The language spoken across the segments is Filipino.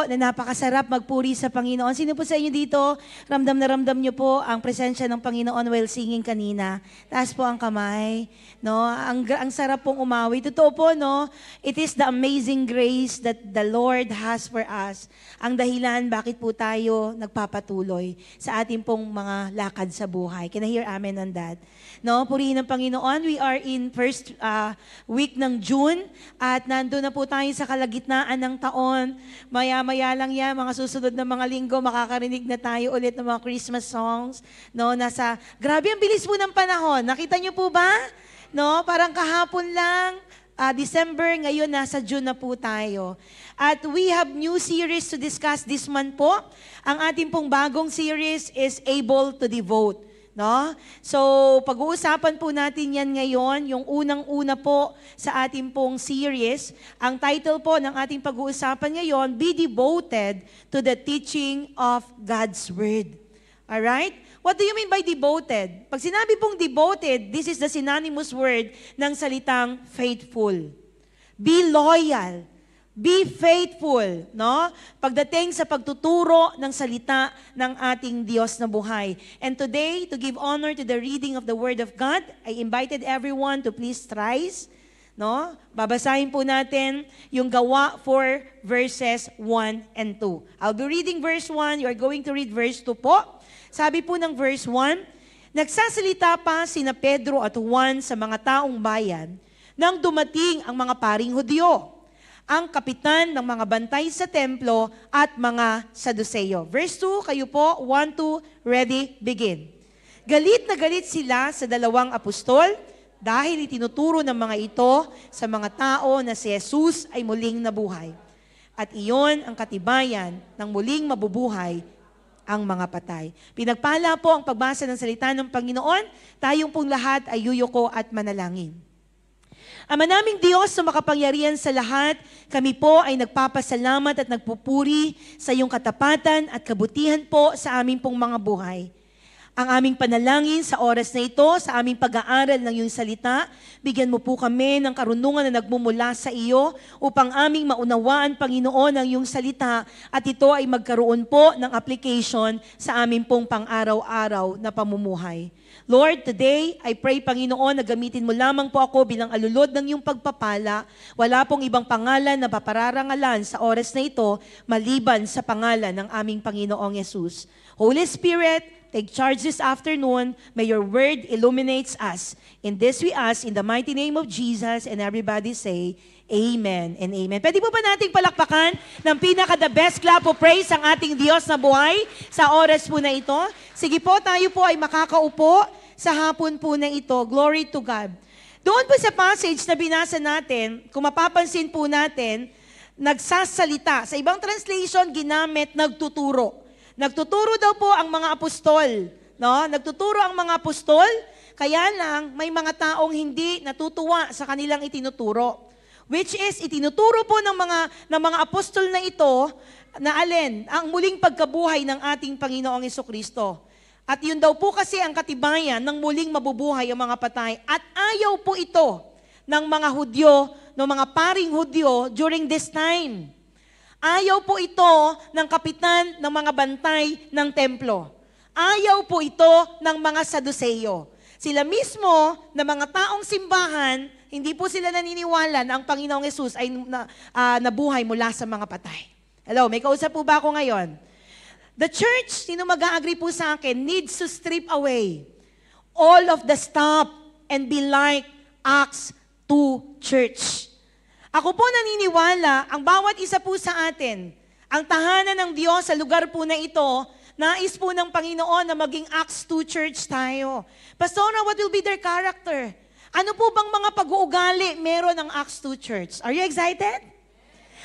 po na napakasarap magpuri sa Panginoon. Sino po sa inyo dito, ramdam na ramdam niyo po ang presensya ng Panginoon while singing kanina? Taas po ang kamay. No? Ang sarap pong umawi. Totoo po, no? It is the amazing grace that the Lord has for us. Ang dahilan bakit po tayo nagpapatuloy sa ating pong mga lakad sa buhay. Can I hear amen on that? No? Purihin ng Panginoon. We are in first week ng June at nandun na po tayo sa kalagitnaan ng taon. Maya-maya lang yan, mga susunod na mga linggo, makakarinig na tayo ulit ng mga Christmas songs. No? Grabe ang bilis po ng panahon. Nakita niyo po ba? No? Parang kahapon lang, December, ngayon nasa June na po tayo. At we have new series to discuss this month po. Ang ating pong bagong series is Able to Devote. No? So, pag-uusapan po natin yan ngayon, yung unang-una po sa ating pong series. Ang title po ng ating pag-uusapan ngayon, Be Devoted to the Teaching of God's Word. Alright? What do you mean by devoted? Pag sinabi pong devoted, this is the synonymous word ng salitang faithful. Be loyal. Be faithful, no? Pagdating sa pagtuturo ng salita ng ating Diyos na buhay. And today, to give honor to the reading of the Word of God, I invited everyone to please rise, no? Babasahin po natin yung Gawa 4 verses 1 and 2. I'll be reading verse 1, you are going to read verse 2 po. Sabi po ng verse 1, nagsasalita pa sina Pedro at Juan sa mga taong bayan nang dumating ang mga paring Hudyo, ang kapitan ng mga bantay sa templo at mga Saduceo. Verse 2, kayo po, 1, 2, ready, begin. Galit na galit sila sa dalawang apostol dahil itinuturo ng mga ito sa mga tao na si Jesus ay muling nabuhay. At iyon ang katibayan ng muling mabubuhay ang mga patay. Pinagpala po ang pagbasa ng salita ng Panginoon. Tayong pong lahat ay yuyuko at manalangin. Ama naming Diyos na makapangyarihan sa lahat, kami po ay nagpapasalamat at nagpupuri sa iyong katapatan at kabutihan po sa aming pong mga buhay. Ang aming panalangin sa oras na ito, sa aming pag-aaral ng iyong salita, bigyan mo po kami ng karunungan na nagmumula sa iyo upang aming maunawaan, Panginoon, ang iyong salita at ito ay magkaroon po ng application sa aming pong pang-araw-araw na pamumuhay. Lord, today, I pray, Panginoon, na gamitin mo lamang po ako bilang alulod ng iyong pagpapala. Wala pong ibang pangalan na papararangalan sa oras na ito, maliban sa pangalan ng aming Panginoong Yesus. Holy Spirit, take charge this afternoon. May your word illuminates us. In this we ask, in the mighty name of Jesus, and everybody say, Amen and Amen. Pwede po ba nating palakpakan ng pinaka-the best clap of praise ang ating Diyos na buhay sa oras po na ito? Sige po, tayo po ay makakaupo sa hapon po na ito. Glory to God. Doon po sa passage na binasa natin, kung mapapansin po natin, nagsasalita. Sa ibang translation, ginamit nagtuturo. Nagtuturo daw po ang mga apostol. No? Nagtuturo ang mga apostol, kaya lang may mga taong hindi natutuwa sa kanilang itinuturo. Which is, itinuturo po ng mga apostol na ito, na alin, ang muling pagkabuhay ng ating Panginoong Jesucristo. At yun daw po kasi ang katibayan ng muling mabubuhay ang mga patay. At ayaw po ito ng mga Hudyo, ng mga paring Hudyo during this time. Ayaw po ito ng kapitan ng mga bantay ng templo. Ayaw po ito ng mga Saduceo. Sila mismo na mga taong simbahan, hindi po sila naniniwala na ang Panginoong Yesus ay nabuhay mula sa mga patay. Hello, may kausap po ba ako ngayon? The church, sino mag-a-agree po sa akin, needs to strip away all of the stuff and be like Acts 2 church. Ako po naniniwala, ang bawat isa po sa atin, ang tahanan ng Diyos sa lugar po na ito, nais po ng Panginoon na maging Acts 2 church tayo. Pastora, what will be their character? Ano po bang mga pag-uugali meron ng Acts 2 church? Are you excited?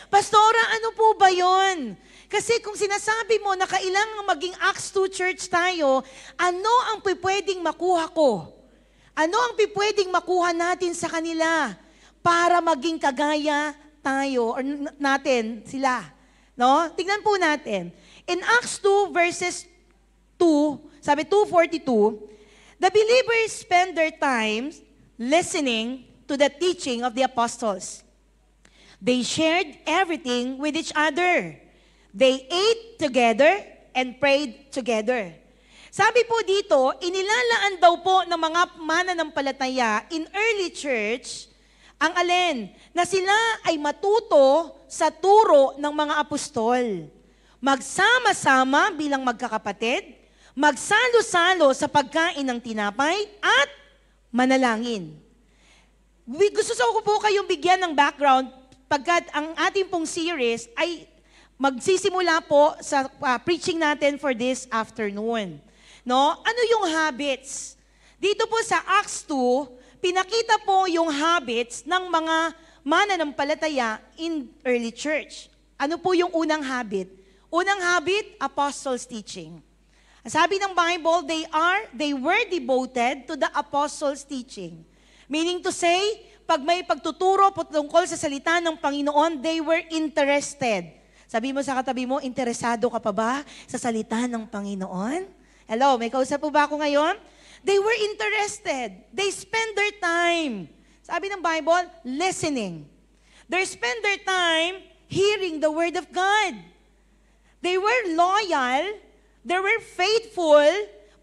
Pastora, ano po ba yon? Kasi kung sinasabi mo na kailangan maging Acts 2 church tayo, ano ang pwedeng makuha ko? Ano ang pwedeng makuha natin sa kanila para maging kagaya tayo or natin sila? No? Tingnan po natin. In Acts 2 verses 2, sabi 2:42, the believers spend their time listening to the teaching of the apostles. They shared everything with each other. They ate together and prayed together. Sabi po dito, inilalaan daw po ng mga mananampalataya in early church ang alin? Na sila ay matuto sa turo ng mga apostol. Magsama-sama bilang magkakapatid, magsalo-salo sa pagkain ng tinapay at manalangin. Gusto ko po kayong bigyan ng background pagkat ang ating pong series ay magsisimula po sa preaching natin for this afternoon. No? Ano yung habits? Dito po sa Acts 2, pinakita po yung habits ng mga mananampalataya in early church. Ano po yung unang habit? Unang habit, apostles' teaching. Sabi ng Bible, they were devoted to the apostles' teaching. Meaning to say, pag may pagtuturo po tungkol sa salita ng Panginoon, they were interested. Sabi mo sa katabi mo, interesado ka pa ba sa salita ng Panginoon? Hello, may kausap po ba ako ngayon? They were interested. They spend their time. Sabi ng Bible, listening. They spend their time hearing the Word of God. They were loyal. They were faithful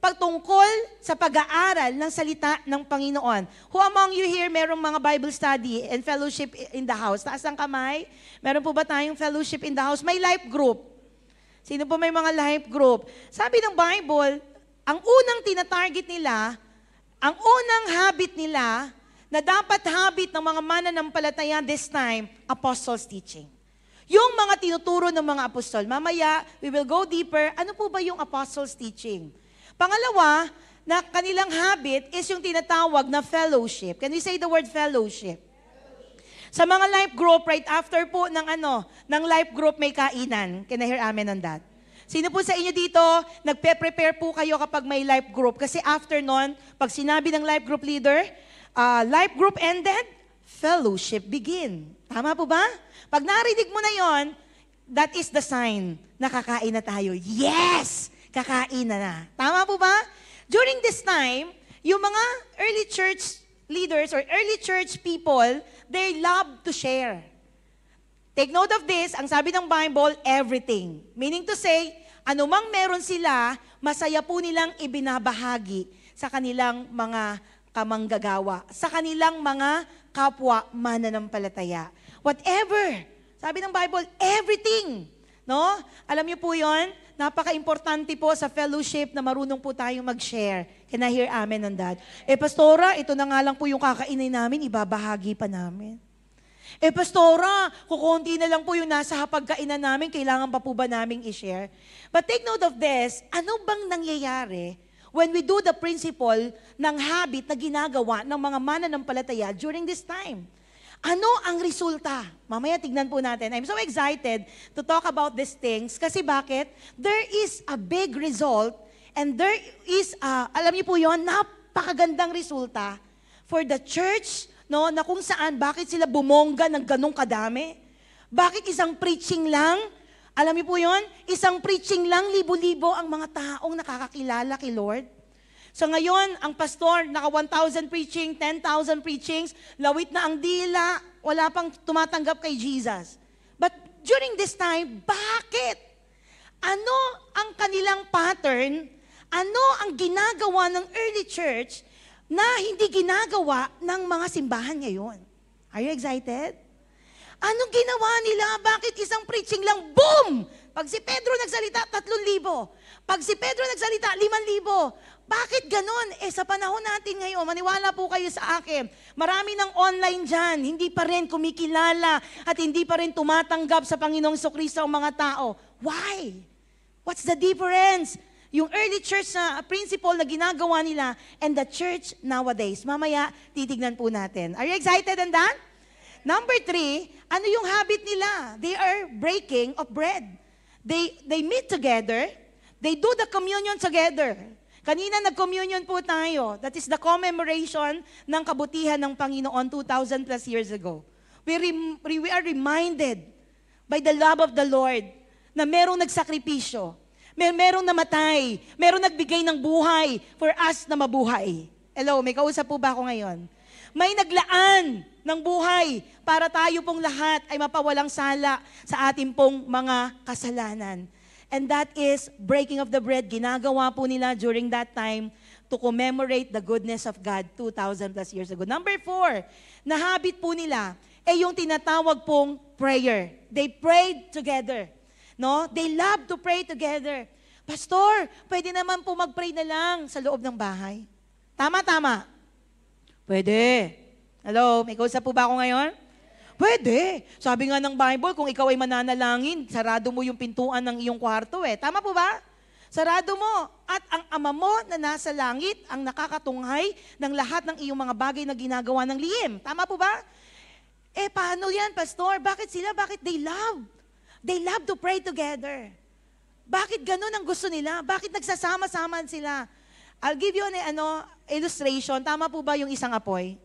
pagtungkol sa pag-aaral ng salita ng Panginoon. Who among you here merong mga Bible study and fellowship in the house? Taas ang kamay. Meron po ba tayong fellowship in the house? May life group. Sino po may mga life group? Sabi ng Bible, ang unang tinatarget nila, ang unang habit nila, na dapat habit ng mga mananampalataya this time, apostles' teaching. Yung mga tinuturo ng mga apostol. Mamaya, we will go deeper. Ano po ba yung apostles' teaching? Pangalawa, na kanilang habit is yung tinatawag na fellowship. Can we say the word fellowship? Sa mga life group, right after po ng life group may kainan. Can I hear amen on that? Sino po sa inyo dito, nagpe-prepare po kayo kapag may life group? Kasi after nun, pag sinabi ng life group leader, life group ended, fellowship begin. Tama po ba? Pag narinig mo na yon, that is the sign na kakain na tayo. Yes! Kakain na. Tama po ba? During this time, yung mga early church leaders or early church people, they love to share. Take note of this, ang sabi ng Bible, everything. Meaning to say, anumang meron sila, masaya po nilang ibinabahagi sa kanilang mga kamanggagawa, sa kanilang mga kapwa mananampalataya. Whatever. Sabi ng Bible, everything. No? Alam niyo po yon, napaka-importante po sa fellowship na marunong po tayong mag-share. Can I hear amen on that? Pastora, ito na nga lang po yung kakainin namin, ibabahagi pa namin. Pastora, kukunti na lang po yung nasa hapagkainan namin, kailangan pa po ba naming i-share? But take note of this, ano bang nangyayari when we do the principle ng habit na ginagawa ng mga mananampalataya during this time? Ano ang resulta? Mamaya tignan po natin. I'm so excited to talk about these things kasi bakit? There is a big result and there is, alam niyo po yon, napakagandang resulta for the church, no, na kung saan, bakit sila bumongga ng ganong kadami? Bakit isang preaching lang? Alam niyo po yon, isang preaching lang, libo-libo ang mga taong nakakakilala kay Lord. So ngayon, ang pastor, naka 1,000 preaching, 10,000 preachings, lawit na ang dila, wala pang tumatanggap kay Jesus. But during this time, bakit? Ano ang kanilang pattern? Ano ang ginagawa ng early church na hindi ginagawa ng mga simbahan ngayon? Are you excited? Anong ginawa nila? Bakit isang preaching lang, boom! Pag si Pedro nagsalita, 3,000. Pag si Pedro nagsalita, 5,000. Bakit ganon? Sa panahon natin ngayon, maniwala po kayo sa akin, marami ng online dyan, hindi pa rin kumikilala at hindi pa rin tumatanggap sa Panginoong Jesucristo ang mga tao. Why? What's the difference? Yung early church na principle na ginagawa nila and the church nowadays. Mamaya, titignan po natin. Are you excited on that? Number 3, ano yung habit nila? They are breaking of bread. They meet together. They do the communion together. Kanina nag-communion po tayo. That is the commemoration ng kabutihan ng Panginoon 2,000 plus years ago. We are reminded by the love of the Lord na merong nagsakripisyo, merong namatay, merong nagbigay ng buhay for us na mabuhay. Hello, may kausap po ba ako ngayon? May naglaan ng buhay para tayo pong lahat ay mapawalang sala sa ating pong mga kasalanan. And that is breaking of the bread. Ginagawa po nila during that time to commemorate the goodness of God 2,000 plus years ago. Number 4, na habit po nila ay yung tinatawag pong prayer. They prayed together. No? They love to pray together. Pastor, pwede naman po mag-pray na lang sa loob ng bahay. Tama. Pwede. Hello, may kausap po ba ako ngayon? Pwede. Sabi nga ng Bible, kung ikaw ay mananalangin, sarado mo yung pintuan ng iyong kwarto eh. Tama po ba? Sarado mo. At ang ama mo na nasa langit ang nakakatunghay ng lahat ng iyong mga bagay na ginagawa ng lihim. Tama po ba? Paano yan, Pastor? Bakit sila? Bakit they love? They love to pray together. Bakit ganun ang gusto nila? Bakit nagsasama-sama sila? I'll give you an illustration. Tama po ba yung isang apoy?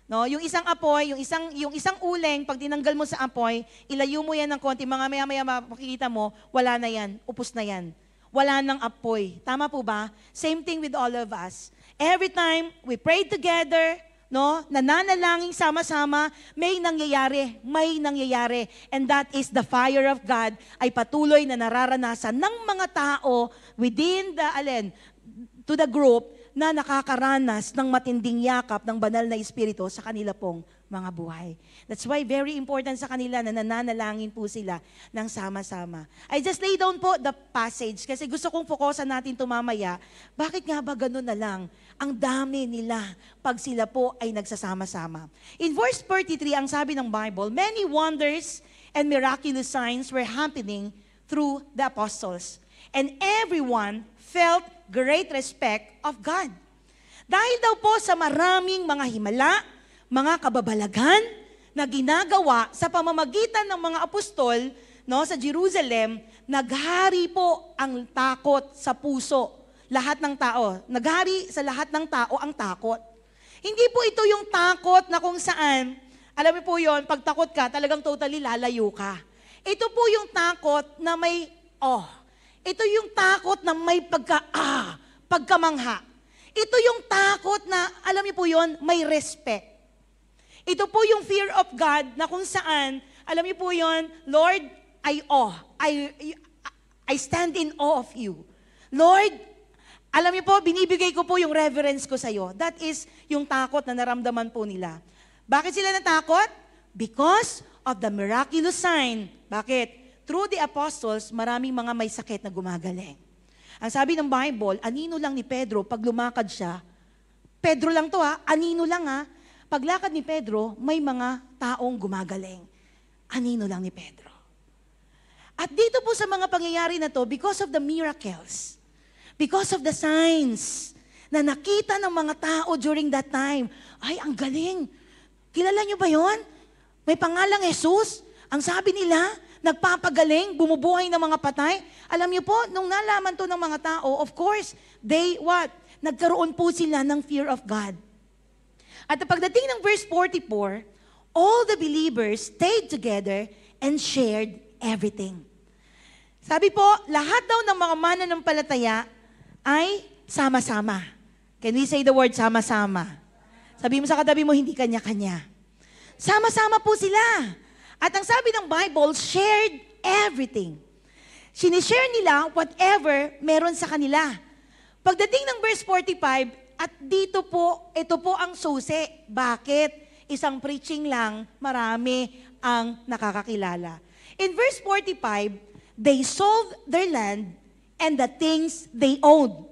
No, yung isang apoy, yung isang uling, pag tinanggal mo sa apoy, ilayo mo yan ng konti, mga maya-maya makikita mo, wala na yan, upos na yan. Wala nang apoy. Tama po ba? Same thing with all of us. Every time we pray together, no, nananalangin sama-sama, may nangyayari. And that is the fire of God ay patuloy na nararanasan ng mga tao within to the group na nakakaranas ng matinding yakap ng banal na Espiritu sa kanila pong mga buhay. That's why very important sa kanila na nananalangin po sila ng sama-sama. I just lay down po the passage kasi gusto kong fokusan natin tumamaya. Bakit nga ba ganun na lang? Ang dami nila pag sila po ay nagsasama-sama. In verse 33, ang sabi ng Bible, many wonders and miraculous signs were happening through the apostles. And everyone felt great respect of God. Dahil daw po sa maraming mga himala, mga kababalagan na ginagawa sa pamamagitan ng mga apostol sa Jerusalem, naghari po ang takot sa puso. Lahat ng tao. Naghari sa lahat ng tao ang takot. Hindi po ito yung takot na kung saan, alam mo po yun, pag takot ka, talagang totally lalayo ka. Ito po yung takot na may, ito yung takot na may pagkamangha. Ito yung takot na, alam niyo po yun, may respect. Ito po yung fear of God na kung saan, alam niyo po yun, Lord, I stand in awe of you. Lord, alam niyo po, binibigay ko po yung reverence ko sa iyo. That is yung takot na naramdaman po nila. Bakit sila natakot? Because of the miraculous sign. Bakit? Through the apostles, maraming mga may sakit na gumagaling. Ang sabi ng Bible, anino lang ni Pedro, pag lumakad siya, Pedro lang to anino lang paglakad ni Pedro, may mga taong gumagaling. Anino lang ni Pedro. At dito po sa mga pangyayari na to, because of the miracles, because of the signs na nakita ng mga tao during that time, ay, ang galing. Kilala niyo ba yon? May pangalang Jesus. Ang sabi nila, nagpapagaling, bumubuhay ng mga patay. Alam niyo po, nung nalaman to ng mga tao, of course, nagkaroon po sila ng fear of God. At pagdating ng verse 44, all the believers stayed together and shared everything. Sabi po, lahat daw ng mga mananampalataya ay sama-sama. Can we say the word sama-sama? Sabi mo sa katabi mo, hindi kanya-kanya. Sama-sama po sila. At ang sabi ng Bible, shared everything. Sinishare nila whatever meron sa kanila. Pagdating ng verse 45, at dito po, ito po ang susi. Bakit? Isang preaching lang, marami ang nakakakilala. In verse 45, they sold their land and the things they owned.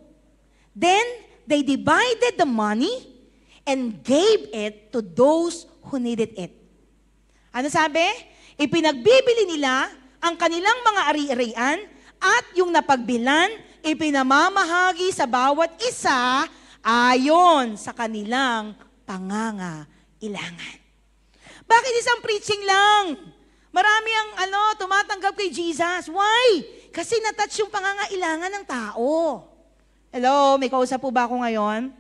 Then, they divided the money and gave it to those who needed it. Ano sabi? Ipinagbibili nila ang kanilang mga ari-arian at yung napagbilan, ipinamamahagi sa bawat isa ayon sa kanilang pangangailangan. Bakit isang preaching lang? Marami ang tumatanggap kay Jesus. Why? Kasi natouch yung pangangailangan ng tao. Hello, may kausap po ba ako ngayon?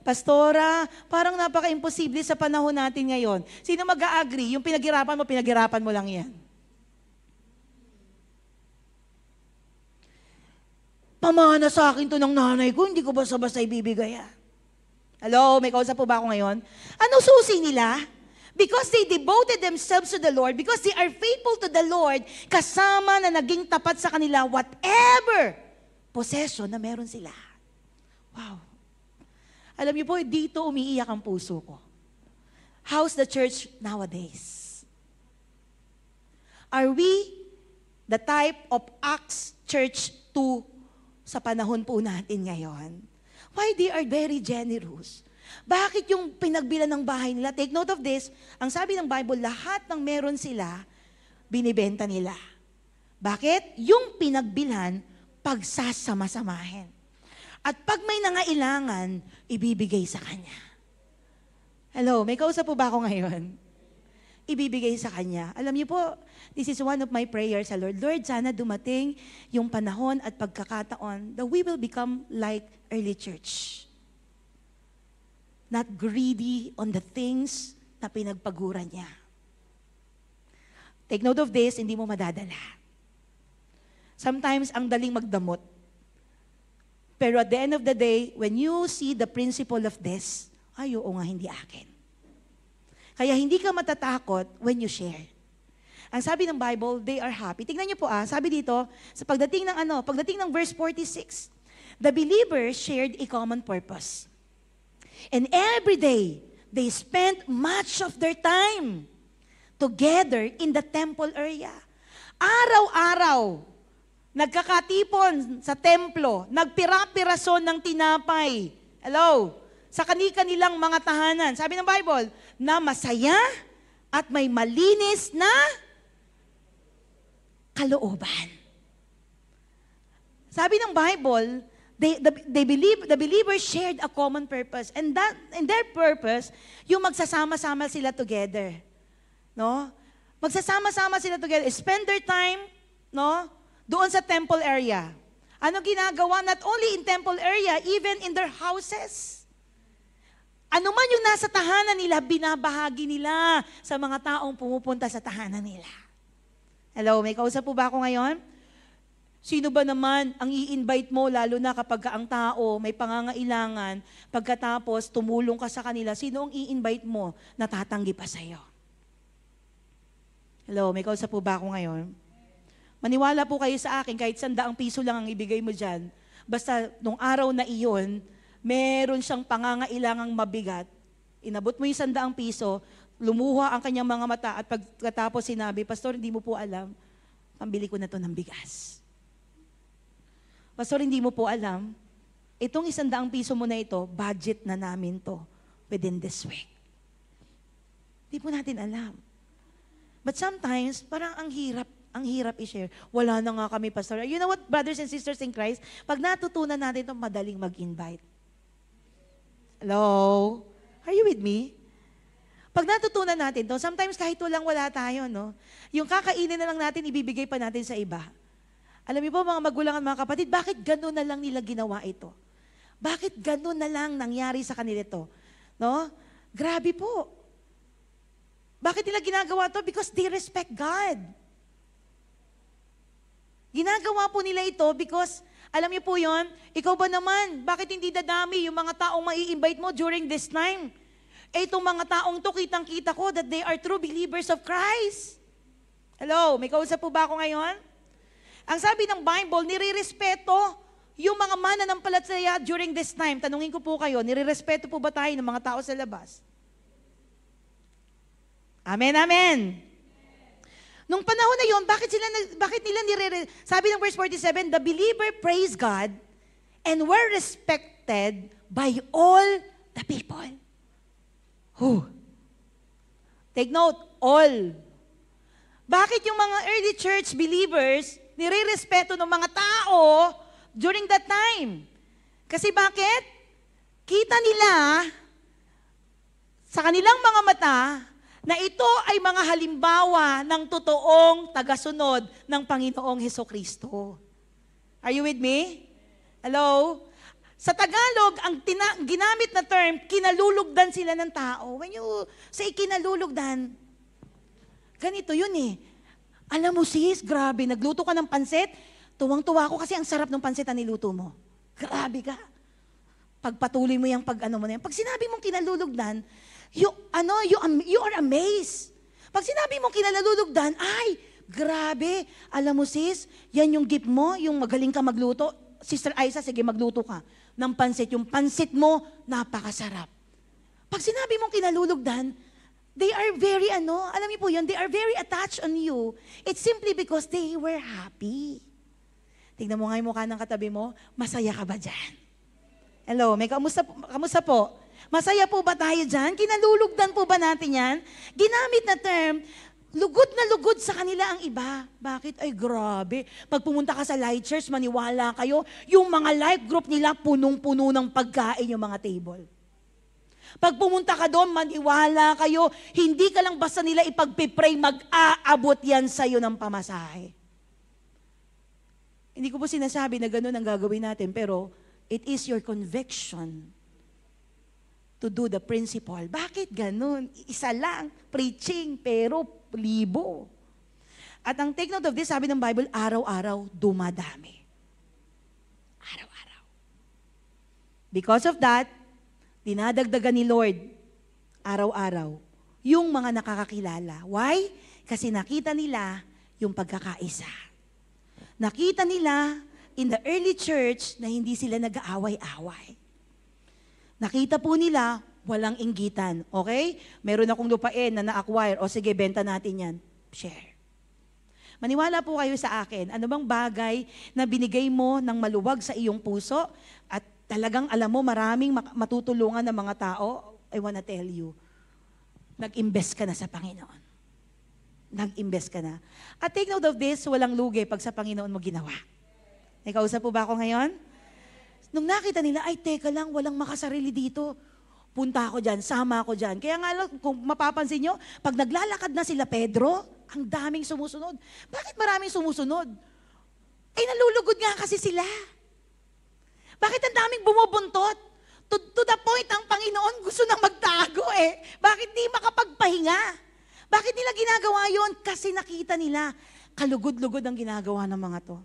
Pastora, parang napaka-imposible sa panahon natin ngayon. Sino mag-a-agree? Yung pinaghirapan mo lang yan. Pamana sa akin to ng nanay ko, hindi ko basta-basta ibibigay. Hello, may kausap po ba ako ngayon? Ano susi nila? Because they devoted themselves to the Lord, because they are faithful to the Lord, kasama na naging tapat sa kanila whatever possession na meron sila. Wow. Alam niyo po, dito umiiyak ang puso ko. How's the church nowadays? Are we the type of Acts Church 2 sa panahon po natin ngayon? Why they are very generous? Bakit yung pinagbilan ng bahay nila? Take note of this. Ang sabi ng Bible, lahat ng meron sila, binibenta nila. Bakit? Yung pinagbilan, pagsasama-samahin. At pag may nangailangan, ibibigay sa kanya. Hello, may kausap po ba ako ngayon? Ibibigay sa kanya. Alam niyo po, this is one of my prayers sa Lord. Lord, sana dumating yung panahon at pagkakataon that we will become like early church. Not greedy on the things na pinagpaguran niya. Take note of this, hindi mo madadala. Sometimes, ang daling magdamot. Pero at the end of the day, when you see the principle of this, ay, oo nga, hindi akin. Kaya hindi ka matatakot when you share. Ang sabi ng Bible, they are happy. Tingnan niyo po sabi dito, sa pagdating ng verse 46, the believers shared a common purpose. And every day, they spent much of their time together in the temple area. Araw-araw, nagkakatipon sa templo, nagpira-pirason ng tinapay. Hello? Sa kanilang mga tahanan. Sabi ng Bible, na masaya at may malinis na kalooban. Sabi ng Bible, the believers shared a common purpose. And their purpose, yung magsasama-sama sila together. No? Magsasama-sama sila together. Spend their time, no? Doon sa temple area. Ano ginagawa? Not only in temple area, even in their houses. Ano man yung nasa tahanan nila, binabahagi nila sa mga taong pumupunta sa tahanan nila. Hello, may kausap po ba ako ngayon? Sino ba naman ang i-invite mo, lalo na kapag ang tao may pangangailangan, pagkatapos tumulong ka sa kanila, sino ang i-invite mo na tatanggi pa sa'yo? Hello, may kausap po ba ako ngayon? Maniwala po kayo sa akin, kahit 100 piso lang ang ibigay mo dyan, basta nung araw na iyon, meron siyang pangangailangang mabigat, inabot mo yung 100 piso, lumuha ang kanyang mga mata, at pagkatapos sinabi, Pastor, hindi mo po alam, pambili ko na to ng bigas. Pastor, hindi mo po alam, itong 100 piso mo na ito, budget na namin to within this week. Hindi po natin alam. But sometimes, parang ang hirap i-share. Wala na nga kami, Pastor. You know what, brothers and sisters in Christ? Pag natutunan natin ito, madaling mag-invite. Hello? Are you with me? Pag natutunan natin to, sometimes kahit wala tayo, no? Yung kakainin na lang natin, ibibigay pa natin sa iba. Alam niyo po, mga magulang at mga kapatid, bakit gano'n na lang nila ginawa ito? Bakit gano'n na lang nangyari sa kanila ito? No? Grabe po. Bakit nila ginagawa ito? Because they respect God. Ginagawa po nila ito because, alam niyo po yon, ikaw ba naman, bakit hindi dadami yung mga taong mai-invite mo during this time? Itong mga taong to, kitang-kita ko that they are true believers of Christ. Hello, may kausap po ba ako ngayon? Ang sabi ng Bible, nirirespeto yung mga mananampalataya during this time. Tanungin ko po kayo, nirirespeto po ba tayo ng mga tao sa labas? Amen, amen. Nung panahon na yon, bakit nila sabi ng verse 47, the believer praised God and were respected by all the people. Who? Take note, all. Bakit yung mga early church believers nire-respeto ng mga tao during that time? Kasi bakit? Kita nila sa kanilang mga mata na ito ay mga halimbawa ng totoong tagasunod ng Panginoong Hesukristo. Are you with me? Hello? Sa Tagalog, ang ginamit na term, kinalulugdan sila ng tao. When you say kinalulugdan, ganito yun eh. Alam mo sis, grabe, nagluto ka ng pansit, tuwang-tuwa ako kasi ang sarap ng pansit na niluto mo. Grabe ka. Pagpatuloy mo yung pag-ano mo na yan. Pag sinabi mong kinalulugdan, You are amazed. Pag sinabi mo kinalulugdan, ay, grabe, alam mo sis, yan yung gift mo, yung magaling ka magluto. Sister Aiza, sige magluto ka ng pansit. Yung pansit mo, napakasarap. Pag sinabi mong kinalulugdan, they are very alam niyo po yun, they are very attached on you. It's simply because they were happy. Tingnan mo nga yung mukha ng katabi mo, masaya ka ba dyan? Hello, may kamusta po? Masaya po ba tayo dyan? Kinalulugdan po ba natin yan? Ginamit na term, lugod na lugod sa kanila ang iba. Bakit? Ay, grabe. Pag pumunta ka sa light church, maniwala kayo, yung mga life group nila, punong-puno ng pagkain yung mga table. Pag pumunta ka doon, maniwala kayo, hindi ka lang basta nila ipagpipray, mag-aabot yan sa'yo ng pamasahe. Hindi ko po sinasabi na gano'n ang gagawin natin, pero it is your conviction to do the principle. Bakit gano'n? Isa lang, preaching, pero libo. At ang take note of this, sabi ng Bible, araw-araw dumadami. Araw-araw. Because of that, dinadagdagan ni Lord araw-araw yung mga nakakakilala. Why? Kasi nakita nila yung pagkakaisa. Nakita nila in the early church na hindi sila nag-aaway-away. Nakita po nila walang inggitan. Okay? Meron akong lupain na na-acquire. O sige, benta natin yan. Share. Maniwala po kayo sa akin. Ano bang bagay na binigay mo ng maluwag sa iyong puso at talagang alam mo, maraming matutulungan ng mga tao, I wanna tell you, nag-invest ka na sa Panginoon. Nag-invest ka na. At take note of this, walang lugi pag sa Panginoon mo ginawa. May kausap po ba ako ngayon? Nung nakita nila, ay teka lang, walang makasarili dito. Punta ako dyan, sama ako dyan. Kaya nga lang, kung mapapansin nyo, pag naglalakad na sila Pedro, ang daming sumusunod. Bakit maraming sumusunod? Ay nalulugod nga kasi sila. Bakit ang daming bumubuntot? To the point, ang Panginoon gusto nang magtago eh. Bakit di makapagpahinga? Bakit nila ginagawa yon? Kasi nakita nila, kalugod-lugod ang ginagawa ng mga to.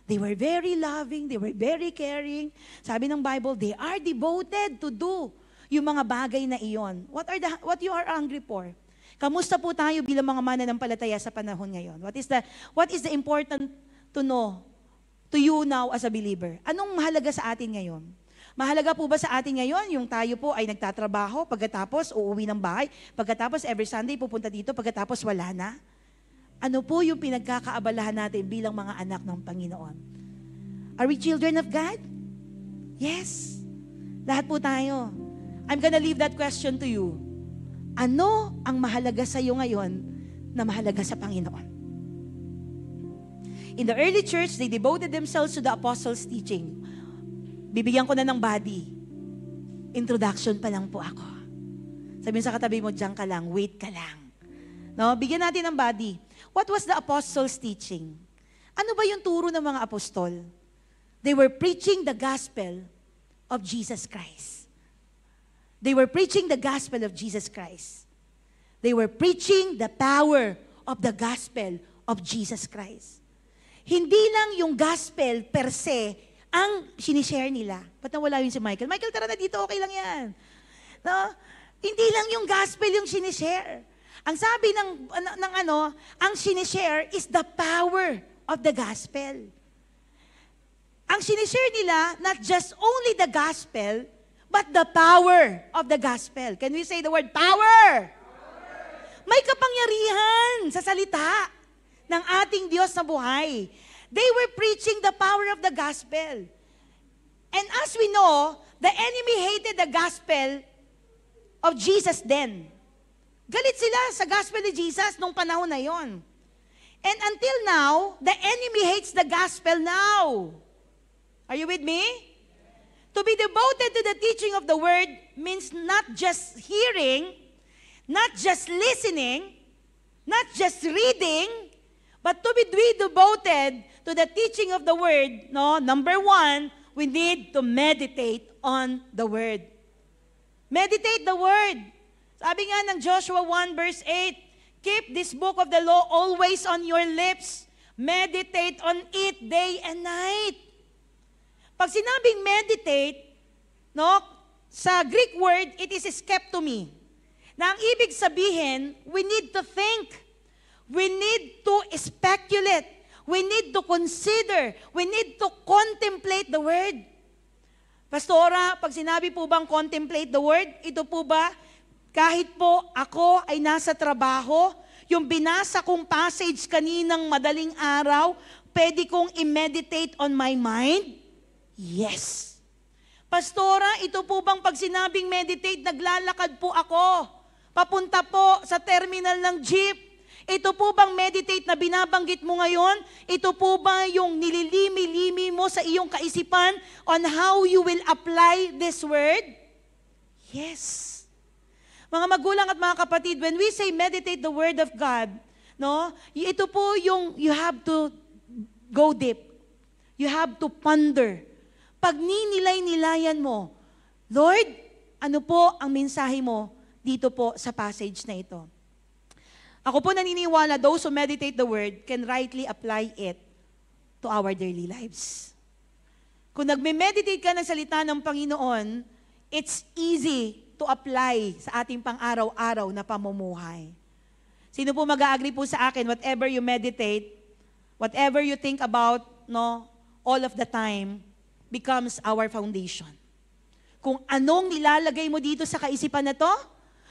They were very loving, they were very caring. Sabi ng Bible, they are devoted to do yung mga bagay na iyon. What you are hungry for? Kamusta po tayo bilang mga mananampalataya sa panahon ngayon? What is the important to know to you now as a believer? Anong mahalaga sa atin ngayon? Mahalaga po ba sa atin ngayon yung tayo po ay nagtatrabaho, pagkatapos uuwi ng bahay, pagkatapos every Sunday pupunta dito, pagkatapos wala na? Ano po yung pinagkakaabalahan natin bilang mga anak ng Panginoon? Are we children of God? Yes. Lahat po tayo. I'm gonna leave that question to you. Ano ang mahalaga sa iyo ngayon na mahalaga sa Panginoon? In the early church, they devoted themselves to the apostles' teaching. Bibigyan ko na ng body. Introduction pa lang po ako. Sabihin sa katabi mo, diyan ka lang, wait ka lang. No? Bigyan natin ng body. What was the apostles' teaching? Ano ba yung turo ng mga apostol? They were preaching the gospel of Jesus Christ. They were preaching the gospel of Jesus Christ. They were preaching the power of the gospel of Jesus Christ. Hindi lang yung gospel per se ang sinishare nila. Ba't nawala yun si Michael? Michael, tara na dito, okay lang yan. No? Hindi lang yung gospel yung sinishare. Ang sabi ang sinishare is the power of the gospel. Ang sinishare nila, not just only the gospel, but the power of the gospel. Can we say the word power? May kapangyarihan sa salita ng ating Diyos na buhay. They were preaching the power of the gospel. And as we know, the enemy hated the gospel of Jesus then. Galit sila sa gospel ni Jesus nung panahon na yon. And until now, the enemy hates the gospel now. Are you with me? To be devoted to the teaching of the word means not just hearing, not just listening, not just reading, but to be devoted to the teaching of the word. No, number one, we need to meditate on the word. Meditate the word. Sabi nga ng Joshua 1 verse 8, keep this book of the law always on your lips. Meditate on it day and night. Pag sinabing meditate, no, sa Greek word, it is skeptomy. Na ang ibig sabihin, we need to think. We need to speculate. We need to consider. We need to contemplate the Word. Pastora, pag sinabi po bang contemplate the Word, ito po ba, kahit po ako ay nasa trabaho, yung binasa kong passage kaninang madaling araw, pwede kong i-meditate on my mind? Yes. Pastora, ito po bang pag sinabing meditate, naglalakad po ako, papunta po sa terminal ng jeep? Ito po bang meditate na binabanggit mo ngayon? Ito po ba yung nililimi-limi mo sa iyong kaisipan on how you will apply this word? Yes. Mga magulang at mga kapatid, when we say meditate the word of God, no, ito po yung you have to go deep. You have to ponder. Pag ninilay-nilayan mo, Lord, ano po ang mensahe mo dito po sa passage na ito? Ako po naniniwala, those who meditate the word can rightly apply it to our daily lives. Kung nagme-meditate ka ng salita ng Panginoon, it's easy to apply sa ating pang-araw-araw na pamumuhay. Sino po mag-a-agree po sa akin, whatever you meditate, whatever you think about, no, all of the time, becomes our foundation. Kung anong nilalagay mo dito sa kaisipan na to,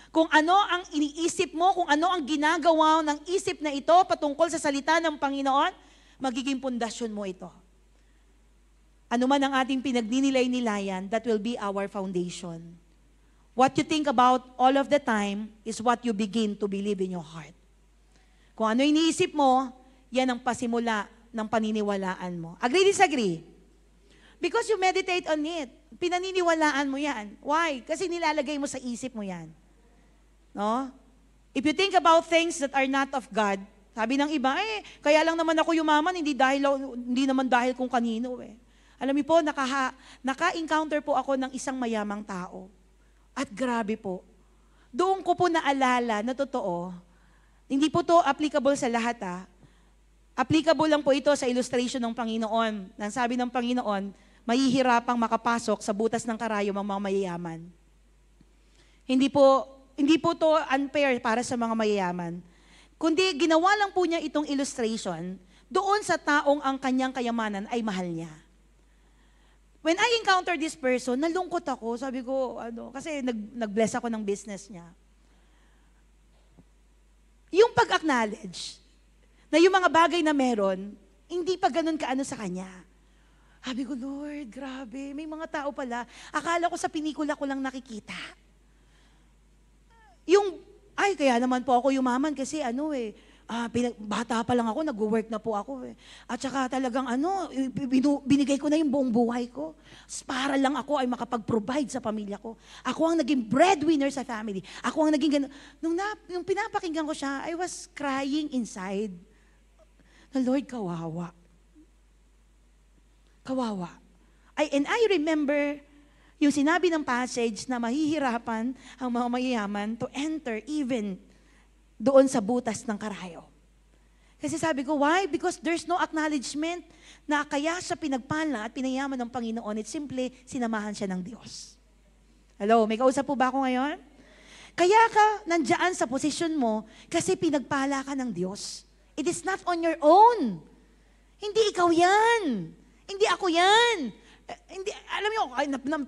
kung ano ang iniisip mo, kung ano ang ginagawa ng isip na ito patungkol sa salita ng Panginoon, magiging pundasyon mo ito. Ano man ang ating pinagninilay-nilayan, that will be our foundation. What you think about all of the time is what you begin to believe in your heart. Kung ano iniisip mo, yan ang pasimula ng paniniwalaan mo. Agree, disagree? Because you meditate on it. Pinaniniwalaan mo yan. Why? Kasi nilalagay mo sa isip mo yan. No? If you think about things that are not of God, sabi ng iba, kaya lang naman ako yumaman, hindi naman dahil kung kanino eh. Alam niyo po, naka-encounter po ako ng isang mayamang tao. At grabe po. Doon ko po naalala na totoo, hindi po to applicable sa lahat Applicable lang po ito sa illustration ng Panginoon. Nang sabi ng Panginoon, mahihirapang makapasok sa butas ng karayom ang mga mayayaman. Hindi po to unfair para sa mga mayayaman. Kundi ginawa lang po niya itong illustration doon sa taong ang kanyang kayamanan ay mahal niya. When I encountered this person, nalungkot ako. Sabi ko, kasi nag-bless ako ng business niya. Yung pag-acknowledge na yung mga bagay na meron, hindi pa ganun kaano sa kanya. Sabi ko, Lord, grabe, may mga tao pala. Akala ko sa pinikula ko lang nakikita. Kaya naman po ako yumaman kasi bata pa lang ako, nag-work na po ako eh. At saka talagang binigay ko na yung buong buhay ko. Para lang ako ay makapag-provide sa pamilya ko. Ako ang naging breadwinner sa family. Ako ang naging gano'n. Nung pinapakinggan ko siya, I was crying inside. Na Lord, kawawa. Kawawa. And I remember yung sinabi ng passage na mahihirapan ang mga mayayaman to enter even doon sa butas ng karayo. Kasi sabi ko, why? Because there's no acknowledgement na kaya siya pinagpala at pinayaman ng Panginoon. It's simply sinamahan siya ng Diyos. Hello, may kausap po ba ako ngayon? Kaya ka nandyan sa posisyon mo kasi pinagpala ka ng Diyos. It is not on your own. Hindi ikaw yan. Hindi ako yan. Hindi, alam niyo,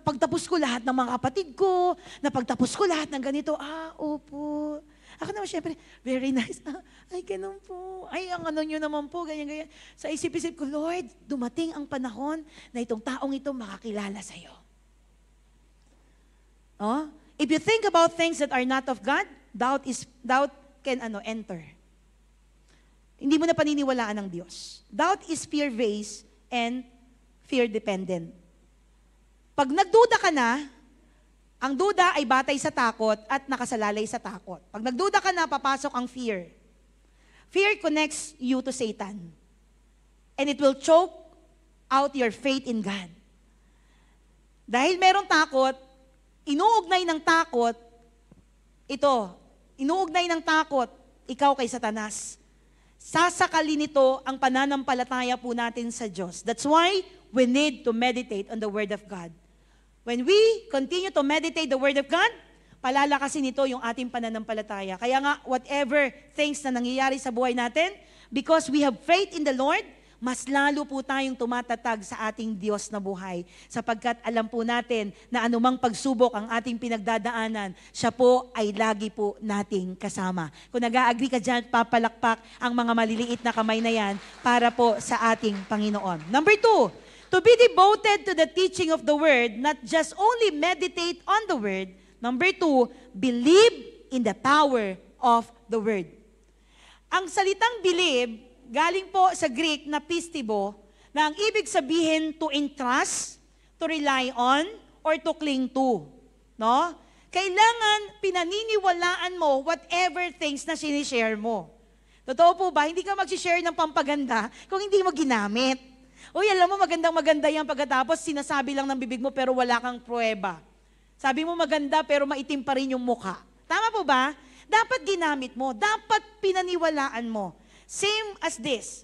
pagtapos ko lahat ng mga kapatid ko, napagtapos ko lahat ng ganito, opo. Ako naman syempre, very nice. Ay, ganun po. Ay, ang ano nyo naman po, ganyan. Sa isip-isip ko, Lord, dumating ang panahon na itong taong ito makakilala sa'yo. Oh? If you think about things that are not of God, doubt can enter. Hindi mo na paniniwalaan ng Diyos. Doubt is fear-based and fear-dependent. Pag nagduda ka na, ang duda ay batay sa takot at nakasalalay sa takot. Pag nagduda ka na, papasok ang fear. Fear connects you to Satan. And it will choke out your faith in God. Dahil merong takot, inuugnay ng takot, ikaw kay Satanas. Sasakalin nito ang pananampalataya po natin sa Diyos. That's why we need to meditate on the Word of God. When we continue to meditate the Word of God, Palalakasin nito yung ating pananampalataya. Kaya nga, whatever things na nangyayari sa buhay natin, because we have faith in the Lord, mas lalo po tayong tumatatag sa ating Diyos na buhay. Sapagkat alam po natin na anumang pagsubok ang ating pinagdadaanan, siya po ay lagi po nating kasama. Kung nag-a-agree ka dyan, papalakpak ang mga maliliit na kamay na yan para po sa ating Panginoon. Number 2, to be devoted to the teaching of the Word, not just only meditate on the Word. Number 2, believe in the power of the Word. Ang salitang believe, galing po sa Greek na pistibo, na ang ibig sabihin to entrust, to rely on, or to cling to. No? Kailangan pinaniniwalaan mo whatever things na sinishare mo. Totoo po ba? Hindi ka mag-share ng pampaganda kung hindi mo ginamit. Uy, alam mo, magandang-maganda yan pagkatapos sinasabi lang ng bibig mo pero wala kang pruweba. Sabi mo maganda pero maitim pa rin yung mukha. Tama po ba? Dapat ginamit mo. Dapat pinaniwalaan mo. Same as this.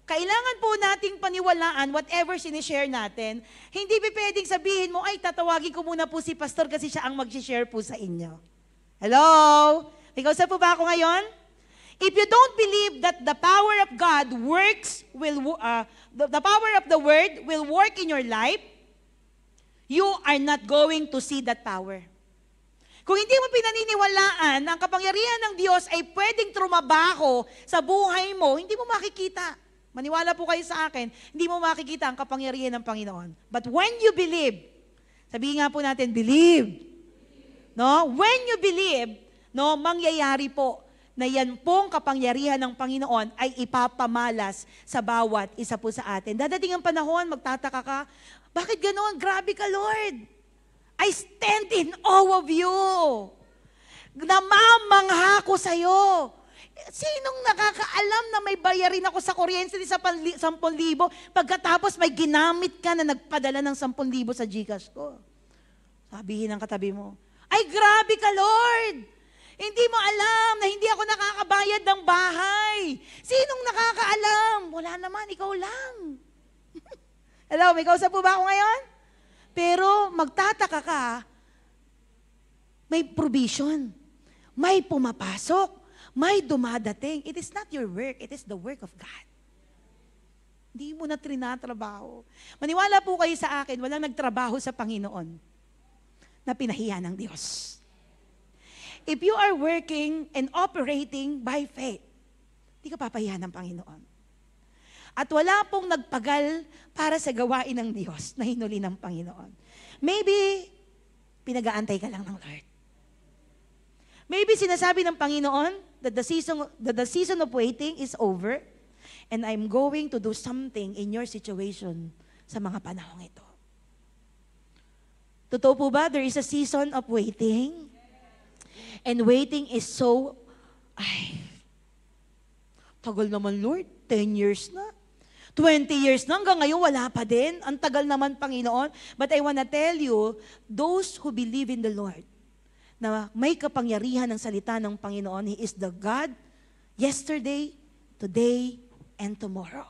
Kailangan po nating paniwalaan whatever sinishare natin. Hindi pa pwedeng sabihin mo, ay tatawagin ko muna po si pastor kasi siya ang mag-share po sa inyo. Hello? May kausap po ba ako ngayon? If you don't believe that the power of God works, the power of the Word will work in your life, you are not going to see that power. Kung hindi mo pinaniniwalaan ang kapangyarihan ng Diyos ay pwedeng trumabaho sa buhay mo, hindi mo makikita. Maniwala po kayo sa akin, hindi mo makikita ang kapangyarihan ng Panginoon. But when you believe, sabihin nga po natin, believe. No? When you believe, no, mangyayari po na yan pong kapangyarihan ng Panginoon ay ipapamalas sa bawat isa po sa atin. Dadating ang panahon, magtataka ka, bakit ganoon? Grabe ka, Lord. I stand in awe of you. Namamangha ko sa'yo. Sinong nakakaalam na may bayarin ako sa kuryente sa 10,000 pagkatapos may ginamit ka na nagpadala ng 10,000 sa GCash ko? Sabihin ng katabi mo, ay grabe ka, Lord. Hindi mo alam na hindi ako nakakabayad ng bahay. Sinong nakakaalam? Wala naman, ikaw lang. Hello, may kausap po ba ako ngayon? Pero magtataka ka, may provision, may pumapasok, may dumadating. It is not your work, it is the work of God. Hindi mo na trinatrabaho. Maniwala po kayo sa akin, walang nagtrabaho sa Panginoon na pinahiya ng Diyos. If you are working and operating by faith, hindi ka papahiya ng Panginoon. At wala pong nagpagal para sa gawain ng Diyos na hinuli ng Panginoon. Maybe, pinag-aantay ka lang ng Lord. Maybe sinasabi ng Panginoon that the season of waiting is over and I'm going to do something in your situation sa mga panahong ito. Totoo po ba? There is a season of waiting. And waiting is so, tagal naman, Lord. 10 years na. 20 years na, hanggang ngayon wala pa din. Ang tagal naman, Panginoon. But I wanna tell you, those who believe in the Lord, na may kapangyarihan ng salita ng Panginoon, He is the God yesterday, today, and tomorrow.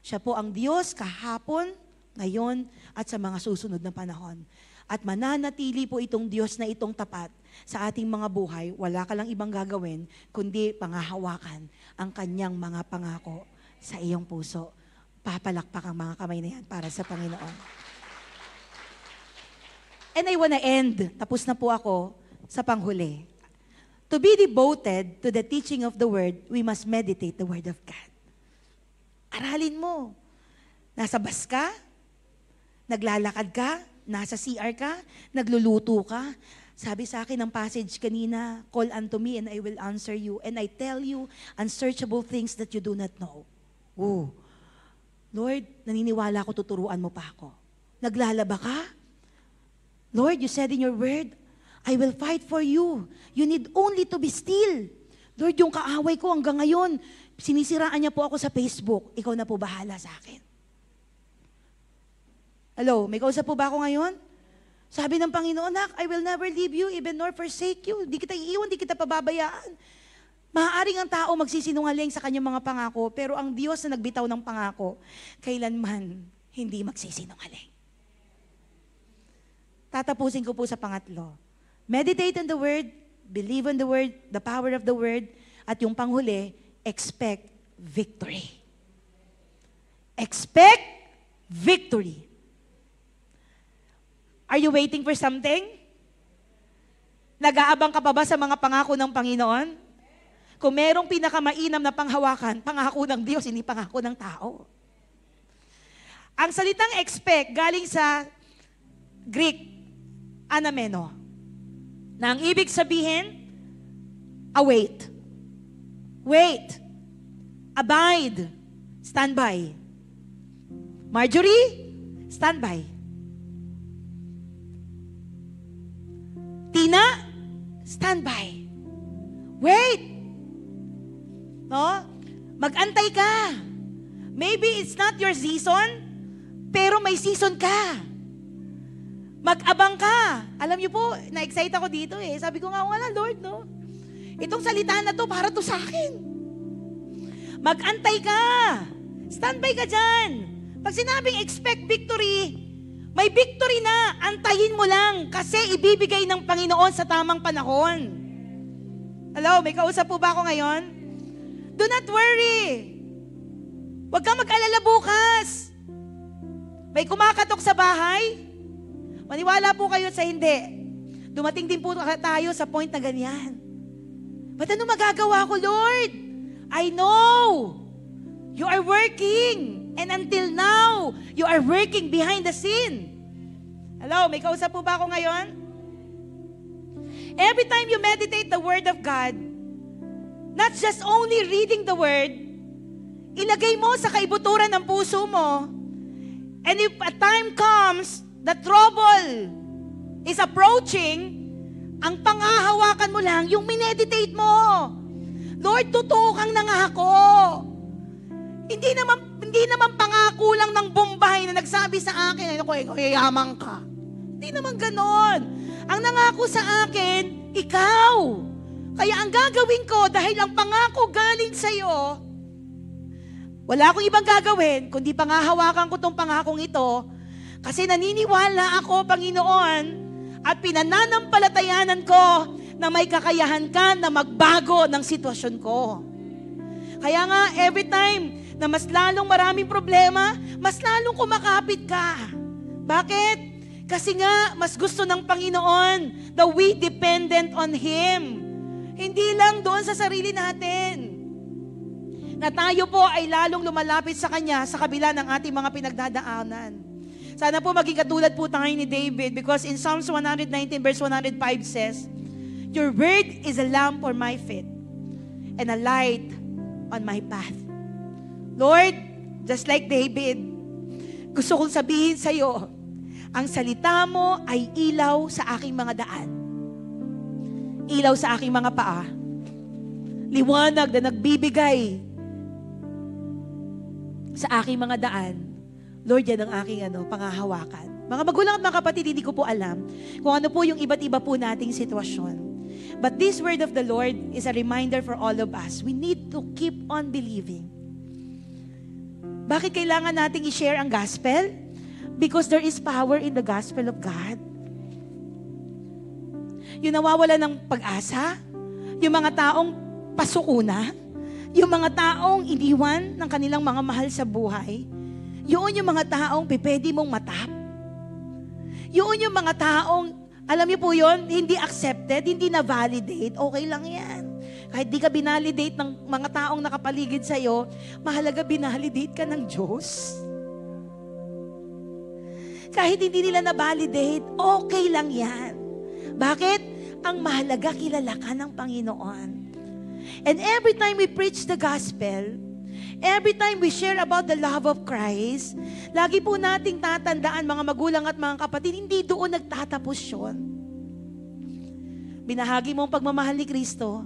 Siya po ang Diyos kahapon, ngayon, at sa mga susunod na panahon. At mananatili po itong Diyos na itong tapat sa ating mga buhay. Wala ka lang ibang gagawin, kundi pangahawakan ang kanyang mga pangako sa iyong puso. Papalakpak ang mga kamay na yan para sa Panginoon. And I wanna end, tapos na po ako sa panghuli. To be devoted to the teaching of the Word, we must meditate the Word of God. Aralin mo. Nasa bus ka, naglalakad ka, nasa CR ka, nagluluto ka. Sabi sa akin ng passage kanina, call unto me and I will answer you. And I tell you unsearchable things that you do not know. Oh, Lord, naniniwala ko tuturuan mo pa ako. Naglalaba ka? Lord, you said in your word, I will fight for you. You need only to be still. Lord, yung kaaway ko hanggang ngayon, sinisiraan niya po ako sa Facebook. Ikaw na po bahala sa akin. Hello, may kausap po ba ako ngayon? Sabi ng Panginoon, I will never leave you, even nor forsake you. Di kita iiwan, di kita pababayaan. Maaaring ang tao magsisinungaling sa kanyang mga pangako, pero ang Diyos na nagbitaw ng pangako, kailanman hindi magsisinungaling. Tatapusin ko po sa pangatlo. Meditate on the Word, believe on the Word, the power of the Word, at yung panghuli, expect victory. Expect victory. Are you waiting for something? Nag-aabang ka pa ba sa mga pangako ng Panginoon? Kung merong pinakamainam na panghawakan, pangako ng Diyos, hindi pangako ng tao. Ang salitang expect galing sa Greek, anameno, na ang ibig sabihin, await. Wait. Abide. Stand by. Marjorie, stand by. Tina, stand by. Wait. No? Mag-antay ka. Maybe it's not your season, pero may season ka. Mag-abang ka. Alam niyo po, na-excite ako dito eh. Sabi ko nga, wala Lord, no? Itong salita na to, para to sa akin. Mag-antay ka. Standby ka dyan. Pag sinabing expect victory, may victory na. Antayin mo lang kasi ibibigay ng Panginoon sa tamang panahon. Hello, may kausap po ba ako ngayon? Do not worry. Huwag kang mag-alala bukas. May kumakatok sa bahay? Maniwala po kayo sa hindi. Dumating din po tayo sa point na ganyan. Ba't ano magagawa ko, Lord? I know. You are working. And until now, you are working behind the scene. Hello, may kausap po ba ako ngayon? Every time you meditate the Word of God, not just only reading the Word, ilagay mo sa kaibuturan ng puso mo. And if a time comes, the trouble is approaching, ang pangahawakan mo lang, yung mineditate mo. Lord, totoo kang nangako. Hindi naman pangako lang ng Bombay na nagsabi sa akin, yayaman ka. Hindi naman ganon. Ang nangako sa akin, ikaw. Kaya ang gagawin ko, dahil ang pangako galing sa'yo, wala akong ibang gagawin, kundi pangahawakan ko tong pangakong ito, kasi naniniwala ako, Panginoon, at pinananampalatayanan ko na may kakayahan ka na magbago ng sitwasyon ko. Kaya nga, every time na mas lalong maraming problema, mas lalong kumakapit ka. Bakit? Kasi nga, mas gusto ng Panginoon na we dependent on Him. Hindi lang doon sa sarili natin. Na tayo po ay lalong lumalapit sa Kanya sa kabila ng ating mga pinagdadaanan. Sana po maging katulad po tayo ni David, because in Psalms 119 verse 105 says, Your word is a lamp for my feet and a light on my path. Lord, just like David, gusto kong sabihin sa iyo, ang salita mo ay ilaw sa aking mga daan. Ilaw sa aking mga paa. Liwanag na nagbibigay sa aking mga daan. Lord, yan ang aking pangahawakan. Mga magulang at mga kapatid, hindi ko po alam kung ano po yung iba't iba po nating sitwasyon. But this word of the Lord is a reminder for all of us. We need to keep on believing. Bakit kailangan nating i-share ang gospel? Because there is power in the gospel of God. Yung nawawala ng pag-asa, yung mga taong pasuko na, yung mga taong iniwan ng kanilang mga mahal sa buhay, yun yung mga taong pwede mong matap. Yun yung mga taong, alam niyo po yun, hindi accepted, hindi na-validate, okay lang yan. Kahit di ka binalidate ng mga taong nakapaligid sa'yo, mahalaga binalidate ka ng Diyos. Kahit hindi nila na-validate, okay lang yan. Bakit? Ang mahalaga, kilala ka ng Panginoon. And every time we preach the gospel, every time we share about the love of Christ, lagi po nating tatandaan, mga magulang at mga kapatid, hindi doon nagtatapos yun. Binahagi mo ang pagmamahal ni Kristo,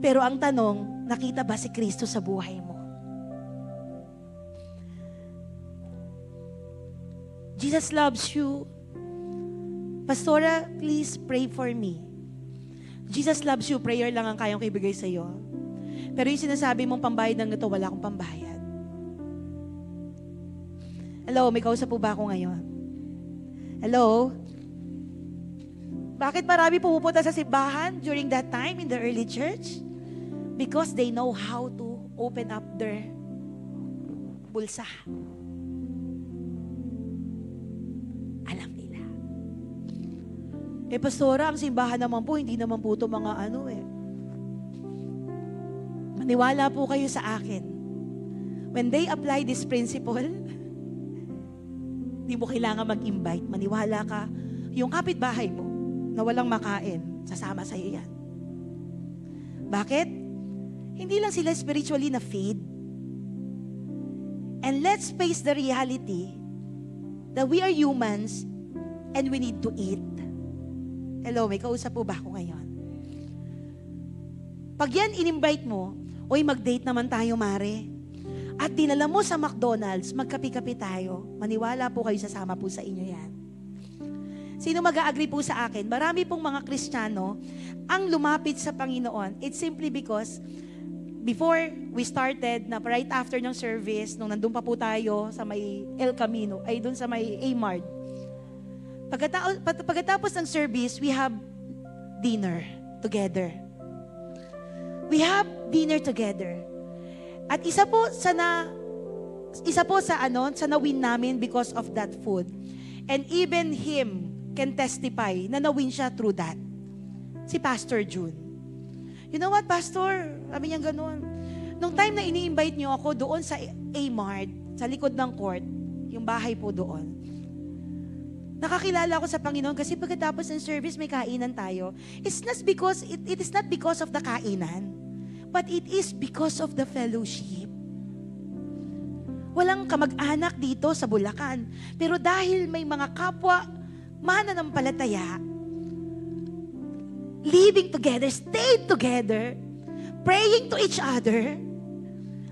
pero ang tanong, nakita ba si Kristo sa buhay mo? Jesus loves you. Pastora, please pray for me. Jesus loves you. Prayer lang ang kayang ibigay sa iyo. Pero yung sinasabi mong pambayad ng ito, wala akong pambayad. Hello, may kausap po ba ako ngayon? Hello? Bakit marami pumupunta sa simbahan during that time in the early church? Because they know how to open up their bulsa. Alam nila. Pastora, ang simbahan naman po, hindi naman po ito mga Maniwala po kayo sa akin. When they apply this principle, di mo kailangan mag-invite. Maniwala ka, yung kapitbahay mo, na walang makain, sasama sa'yo yan. Bakit? Hindi lang sila spiritually na-feed. And let's face the reality that we are humans and we need to eat. Hello, may kausap po ba ako ngayon? Pag yan in-invite mo, oy, mag-date naman tayo, Mare. At dinala mo sa McDonald's, magkapi-kapi tayo. Maniwala po kayo, sasama po sa inyo yan. Sino mag-a-agree po sa akin? Marami pong mga Kristiyano ang lumapit sa Panginoon. It's simply because before we started, na right after ng service, nung nandun pa po tayo sa may El Camino, ay dun sa may A-Mart. Pagkatapos ng service, we have dinner together. We have dinner together. At isa po sa na-win namin because of that food. And even him can testify na na-win siya through that. Si Pastor June. You know what, Pastor? Sabi niya ganun. Nung time na ini-invite niyo ako doon sa A-Mart, sa likod ng court, yung bahay po doon, nakakilala ako sa Panginoon kasi pagkatapos ng service may kainan tayo. It is not because of the kainan. But it is because of the fellowship. Walang kamag-anak dito sa Bulacan. Pero dahil may mga kapwa mananampalataya, living together, stayed together, praying to each other,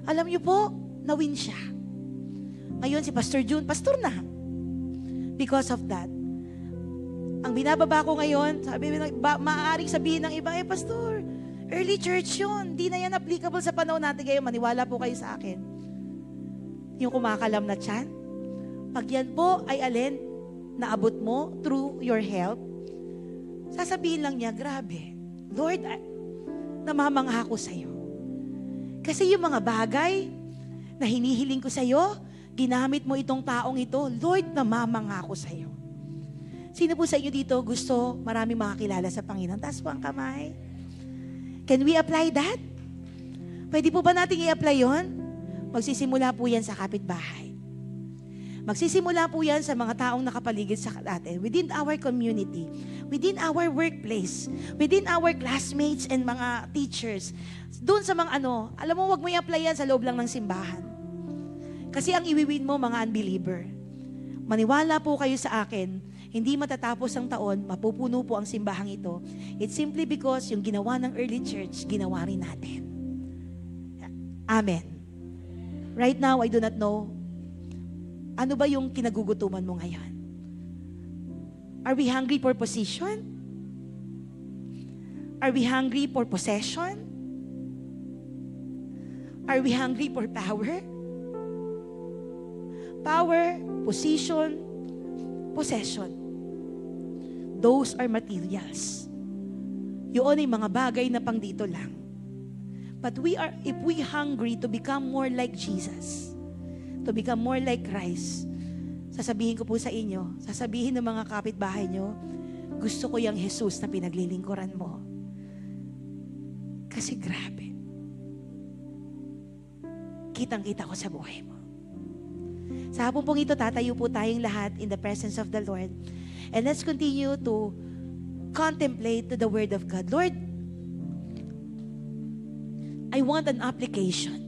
alam niyo po, na-win siya. Ngayon si Pastor June, pastor na. Because of that. Ang binababa ko ngayon, maaaring sabihin ng iba, pastor, early church yun. Di na yan applicable sa panahon natin ngayon. Maniwala po kayo sa akin. Yung kumakalam na tiyan. Pag yan po ay alin, naabot mo through your help, sasabihin lang niya, grabe, Lord, namamangha ko sa'yo. Kasi yung mga bagay na hinihiling ko sa'yo, ginamit mo itong taong ito, Lord, namamangha ko sa'yo. Sino po sa inyo dito gusto marami makakilala sa Panginoon? Taas po ang kamay. Can we apply that? Pwede po ba natin i-apply yun? Magsisimula po yan sa kapitbahay. Magsisimula po yan sa mga taong nakapaligid sa atin, within our community, within our workplace, within our classmates and mga teachers. Doon sa mga alam mo, wag mo i-apply yan sa loob lang ng simbahan. Kasi ang iwiwin mo, mga unbeliever. Maniwala po kayo sa akin, hindi matatapos ang taon, mapupuno po ang simbahang ito. It's simply because yung ginawa ng early church, ginawa rin natin. Amen. Right now, I do not know, ano ba yung kinagugutuman mo ngayon? Are we hungry for position? Are we hungry for possession? Are we hungry for power? Power, position, possession. Those are materials. Yun ay mga bagay na pang dito lang. But if we hungry to become more like Jesus, to become more like Christ, sasabihin ko po sa inyo, sasabihin ng mga kapitbahay nyo, gusto ko yung Jesus na pinaglilingkuran mo. Kasi grabe. Kitang-kita ko sa buhay mo. Sa hapon pong ito, tatayo po tayong lahat in the presence of the Lord. And let's continue to contemplate to the Word of God. Lord, I want an application.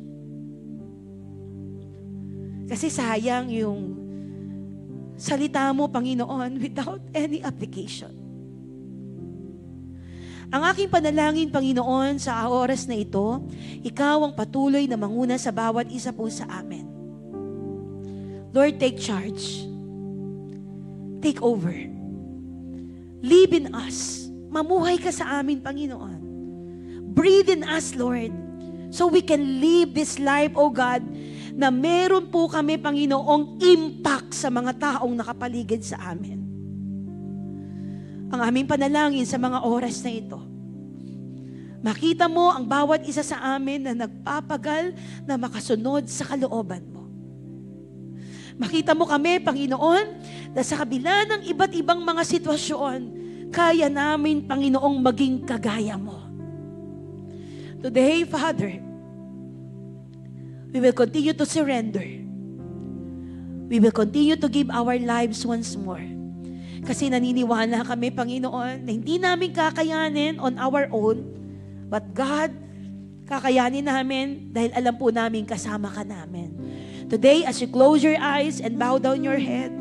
Kasi sayang yung salita mo, Panginoon, without any application. Ang aking panalangin, Panginoon, sa oras na ito, ikaw ang patuloy na manguna sa bawat isa po sa amin. Lord, take charge. Take over. Live in us. Mamuhay ka sa amin, Panginoon. Breathe in us, Lord, so we can live this life, O God, na meron po kami, Panginoong, impact sa mga taong nakapaligid sa amin. ang aming panalangin sa mga oras na ito. Makita mo ang bawat isa sa amin na nagpapagal na makasunod sa kalooban mo. Makita mo kami, Panginoon, na sa kabila ng iba't ibang mga sitwasyon, kaya namin, Panginoong, maging kagaya mo. Today, Father, we will continue to surrender. We will continue to give our lives once more. Kasi naniniwala kami, Panginoon, na hindi namin kakayanin on our own, but God, kakayanin namin dahil alam po namin kasama ka namin. Today, as you close your eyes and bow down your head,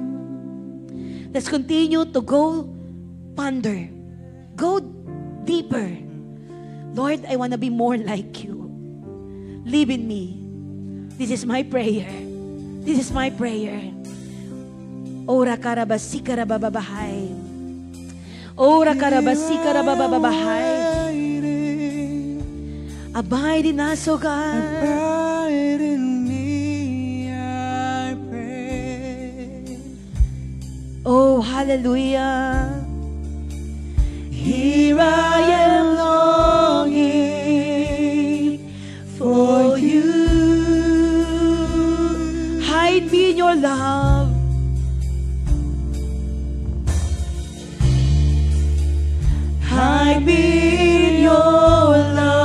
let's continue to go ponder. Go deeper. Lord, I want to be more like you. Live in me. This is my prayer. This is my prayer. Ora karabasi karababahay. Ora karabasi karababahay. Abide in us, O God. Abide in me, I pray. Oh, hallelujah. Here I am longing for you. Hide me in your love. Hide me in your love.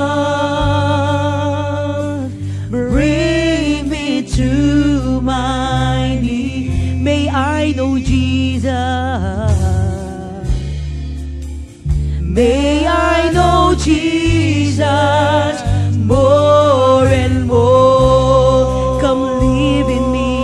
Bring me to my knees. May I know Jesus. May I know Jesus more and more. Come live in me.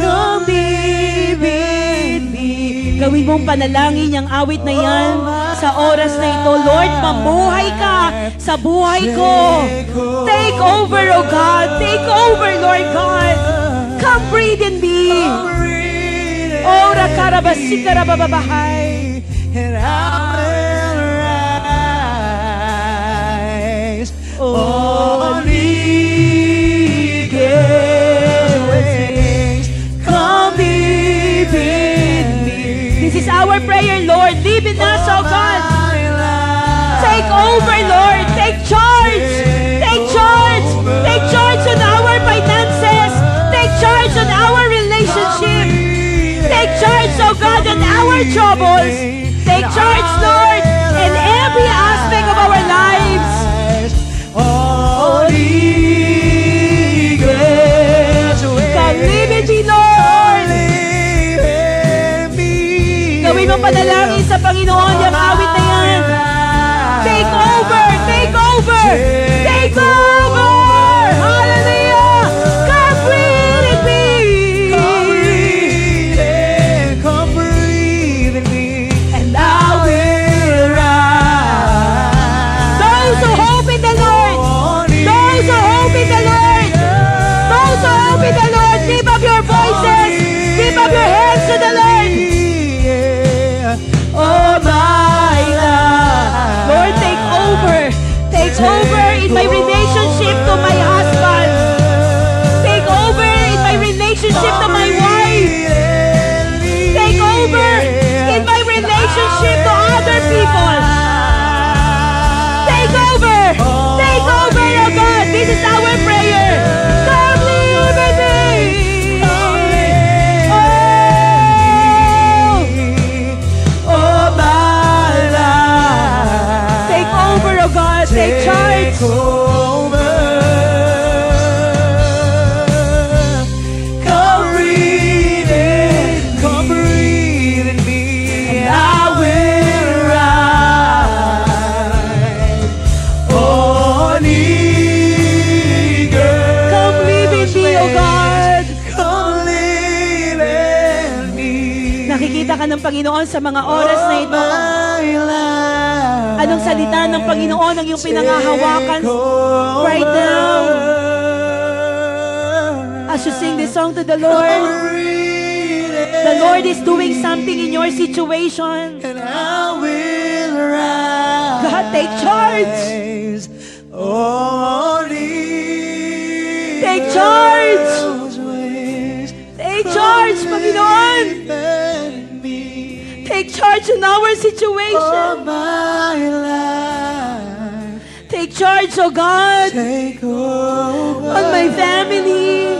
Come live in me. Gawin mong panalangin yung awit na yan sa oras na ito. Lord, mamuhay ka sa buhay ko. Take over, O God. Take over, Lord God. Come breathe in me. Ora karabasi karababahay. And I will rise on eagle's wings. Come live in me. This is our prayer, Lord. Live in us, O God. Take over, Lord. Take charge. Take charge. Take charge on our finances. Take charge on our relationship. Take charge, O God, on our troubles. Take charge, Lord, in every aspect of our lives. On eagle's wings. Come live in me, Lord. Gawin mong panalangin sa Panginoon yung awit na yan. Take over! Take over! Take over! Hallelujah! Come breathe in me! Come breathe in me, and I will rise. Those who hope in the Lord! Those who hope in the Lord! Those who hope in the Lord! Lift up your voices! Lift up your hands to the Lord! Oh my life. Lord, take over! Take over in my relationship to my husband! Take over in my relationship to my wife! Take over in my relationship to other people! Take over! Take over, oh God! This is our prayer! Come live in me! Oh my life. Take over, oh God! Take charge! Over. Come breathe in me, and I will rise on eagle's Come live in me, oh God! Come live in me. Nakikita ka ng Panginoon sa mga oras na ito. My life. Anong salita ng Panginoon ang iyong pinangahawakan right now? As you sing this song to the Lord, the Lord is doing something in your situation. And I will rise. God, take charge. On Take charge. eagle's wings. Panginoon. Take charge in our situation. Take charge, oh God, on my family.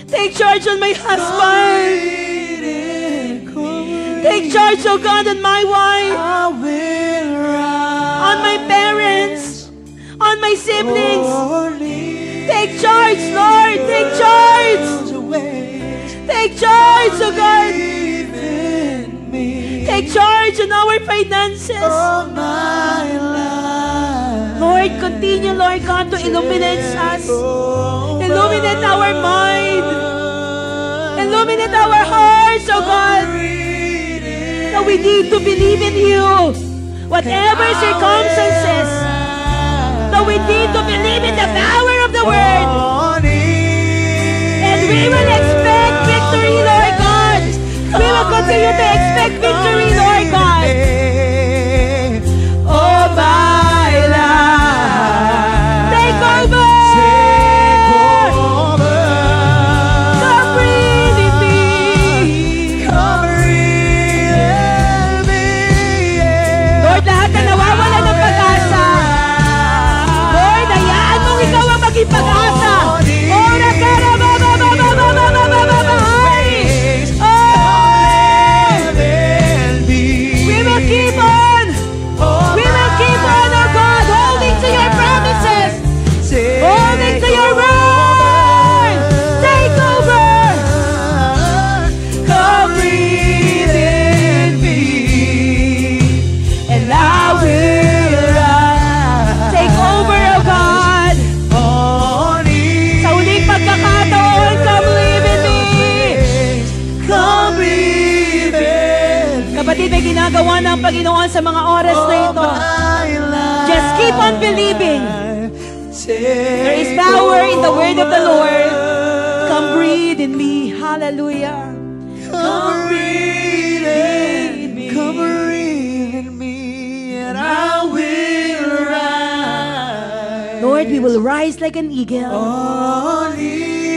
Take charge on my husband. Take charge, oh God, on my wife, on my parents, on my siblings. Take charge, Lord. Take charge. Take charge, oh God. Take charge on our finances. Lord, continue, Lord God, to illuminate us. Illuminate our mind. Illuminate our hearts, oh God. That we need to believe in you. Whatever circumstances, that we need to believe in the power of the Word. And we will expect victory, Lord God. We will continue to expect victory, Lord God. Oh, my life. Take over. Come breathe in me. Lord, lahat na nawawala ng pag-asa. Lord, hayaan mong ikaw ang maging pag-asa. Ora kara ba ba ba ba ba ba ba ba ba ba. We will keep on. We will keep on, oh God, holding to your promises. Holding to your word. Take over. Come breathe in me, and I will rise. Take over, oh God. Sa uling pagkakataon, come live in me. Come breathe in me. Kapatid, may ginagawa ng Panginoon sa mga oras na ito. Just keep on believing. There is power in the word of the Lord. Come breathe in me. Hallelujah. Come breathe in me. Come breathe in me, and I will rise. Lord, we will rise like an eagle. On eagle's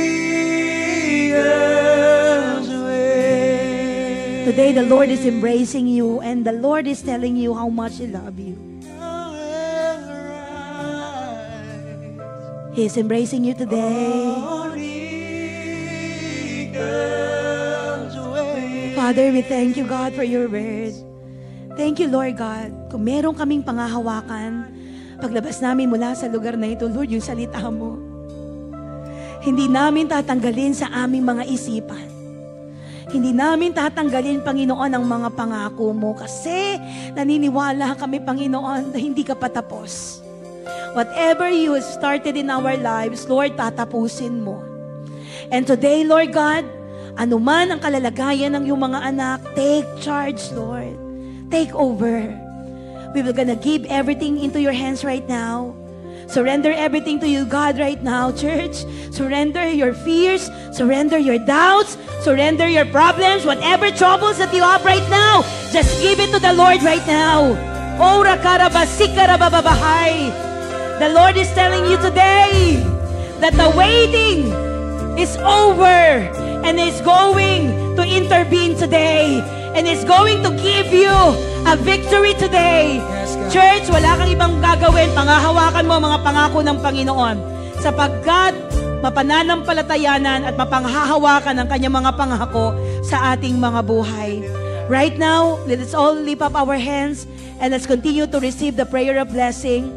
way. Today, the Lord is embracing you, and the Lord is telling you how much He loves you. He is embracing you today. On eagle's way. Father, we thank you, God, for your word. Thank you, Lord God. Kung meron kaming pangahawakan, paglabas namin mula sa lugar na ito, Lord, yung salita mo, hindi namin tatanggalin sa aming mga isipan. Hindi namin tatanggalin, Panginoon, ang mga pangako mo kasi naniniwala kami, Panginoon, na hindi ka patapos. Whatever you have started in our lives, Lord, tatapusin mo. And today, Lord God, anuman ang kalalagayan ng iyong mga anak, take charge, Lord. Take over. We will gonna give everything into your hands right now. Surrender everything to you, God, right now, church. Surrender your fears. Surrender your doubts. Surrender your problems. Whatever troubles that you have right now, just give it to the Lord right now. Ora karabasika rabababahay. The Lord is telling you today that the waiting is over and is going to intervene today and is going to give you a victory today. Church, wala kang ibang gagawin. Pangahawakan mo mga pangako ng Panginoon sapagkat mapananampalatayanan at mapanghahawakan ang kanyang mga pangako sa ating mga buhay. Right now, let's all lift up our hands and let's continue to receive the prayer of blessing.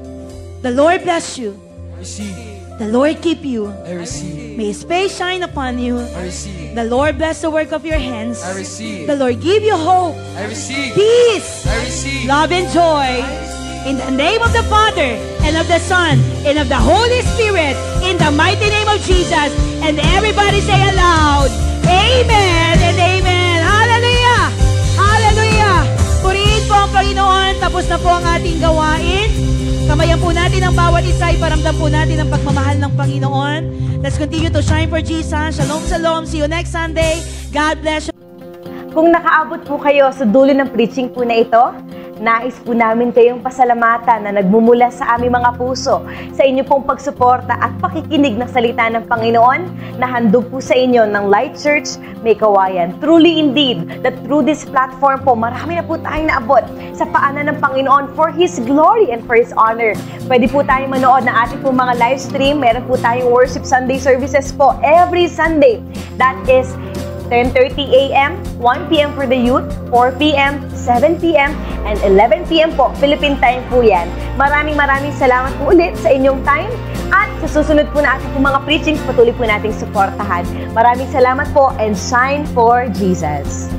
The Lord bless you. Receive. The Lord keep you. I receive. May His face shine upon you. I receive. The Lord bless the work of your hands. I receive. The Lord give you hope, I receive. peace, I receive. love, and joy. In the name of the Father, and of the Son, and of the Holy Spirit, in the mighty name of Jesus. And everybody say aloud, Amen and Amen. Hallelujah! Hallelujah! Purihin po ang Panginoon. Tapos na po ang ating gawain. Kamayan po natin ang bawat isa. Iparamdam po natin ang pagmamahal ng Panginoon. Let's continue to shine for Jesus. Shalom, shalom. See you next Sunday. God bless you. Kung nakaabot po kayo sa dulo ng preaching po na ito, Nais po namin kayong pasalamatan na nagmumula sa aming mga puso sa inyo pong pagsuporta at pakikinig ng salita ng Panginoon na handog po sa inyo ng Light Church May Kawayan. Truly indeed, that through this platform po, marami na po tayong naabot sa paanan ng Panginoon for His glory and for His honor. Pwede po tayong manood ng ating po mga live stream. Meron po tayong worship Sunday services po every Sunday. That is 10:30 a.m., 1 p.m. for the youth, 4 p.m., 7 p.m., and 11 p.m. po. Philippine time po yan. Maraming salamat po ulit sa inyong time. At sa susunod po na ating mga preachings, patuloy po nating suportahan. Maraming salamat po and shine for Jesus.